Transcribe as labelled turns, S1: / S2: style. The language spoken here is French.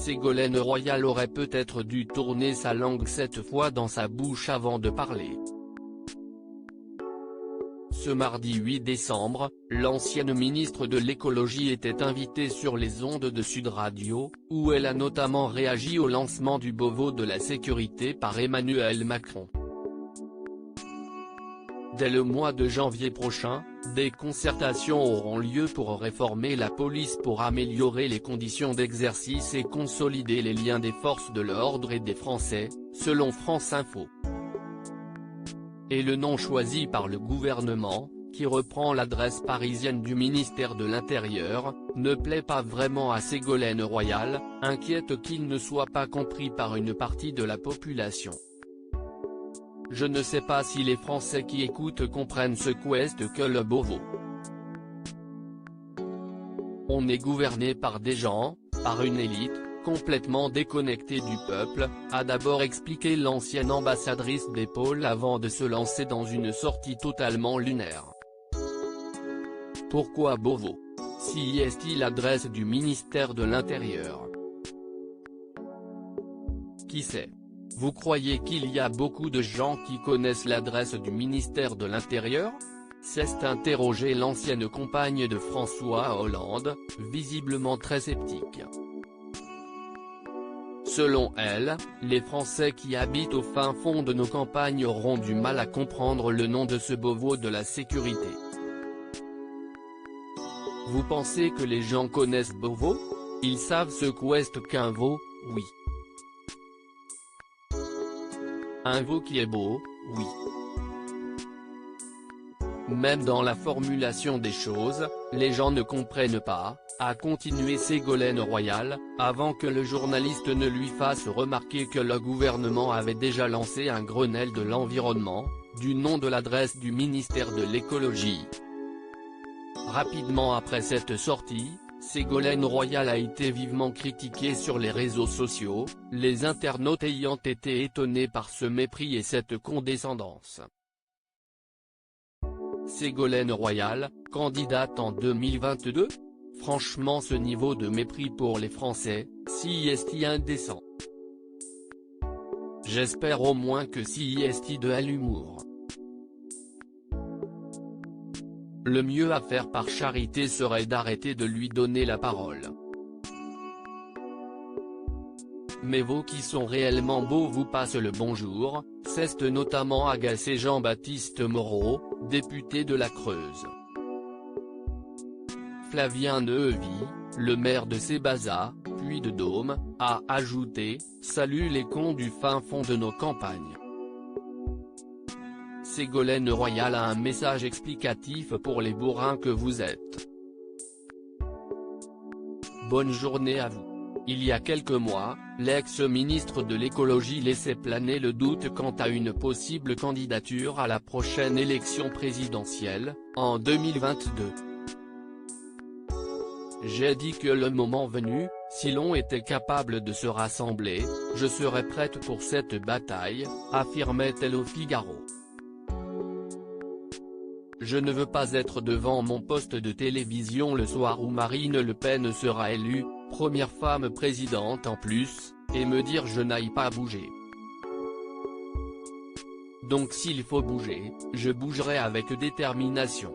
S1: Ségolène Royal aurait peut-être dû tourner sa langue cette fois dans sa bouche avant de parler. Ce mardi 8 décembre, l'ancienne ministre de l'écologie était invitée sur les ondes de Sud Radio, où elle a notamment réagi au lancement du Beauvau de la sécurité par Emmanuel Macron. Dès le mois de janvier prochain, des concertations auront lieu pour réformer la police pour améliorer les conditions d'exercice et consolider les liens des forces de l'ordre et des Français, selon France Info. Et le nom choisi par le gouvernement, qui reprend l'adresse parisienne du ministère de l'Intérieur, ne plaît pas vraiment à Ségolène Royal, inquiète qu'il ne soit pas compris par une partie de la population. Je ne sais pas si les Français qui écoutent comprennent ce qu'est que le Beauvau. On est gouverné par des gens, par une élite, complètement déconnectée du peuple, a d'abord expliqué l'ancienne ambassadrice des pôles avant de se lancer dans une sortie totalement lunaire. Pourquoi Beauvau? Si est-il l'adresse du ministère de l'Intérieur? Qui sait? Vous croyez qu'il y a beaucoup de gens qui connaissent l'adresse du ministère de l'Intérieur? S'est interrogée l'ancienne compagne de François Hollande, visiblement très sceptique. Selon elle, les Français qui habitent au fin fond de nos campagnes auront du mal à comprendre le nom de ce Beauvau de la sécurité. Vous pensez que les gens connaissent Beauvau? Ils savent ce qu'est qu'un veau, oui. Un veau qui est beau, oui. Même dans la formulation des choses, les gens ne comprennent pas, a continué Ségolène Royal, avant que le journaliste ne lui fasse remarquer que le gouvernement avait déjà lancé un Grenelle de l'environnement, du nom de l'adresse du ministère de l'écologie. Rapidement après cette sortie, Ségolène Royal a été vivement critiquée sur les réseaux sociaux, les internautes ayant été étonnés par ce mépris et cette condescendance. Ségolène Royal, candidate en 2022 ? Franchement, ce niveau de mépris pour les Français, si est indécent. J'espère au moins que si est de l'humour. Le mieux à faire par charité serait d'arrêter de lui donner la parole. Mais vous qui sont réellement beaux vous passent le bonjour, s'est notamment agacé Jean-Baptiste Moreau, député de la Creuse. Flavien Neuvy, le maire de Sébaza, puis de Dôme, a ajouté « Salut les cons du fin fond de nos campagnes ». Ségolène Royal a un message explicatif pour les bourrins que vous êtes. Bonne journée à vous. Il y a quelques mois, l'ex-ministre de l'écologie laissait planer le doute quant à une possible candidature à la prochaine élection présidentielle, en 2022. J'ai dit que le moment venu, si l'on était capable de se rassembler, je serais prête pour cette bataille, affirmait-elle au Figaro. Je ne veux pas être devant mon poste de télévision le soir où Marine Le Pen sera élue, première femme présidente en plus, et me dire je n'aille pas bouger. Donc s'il faut bouger, je bougerai avec détermination.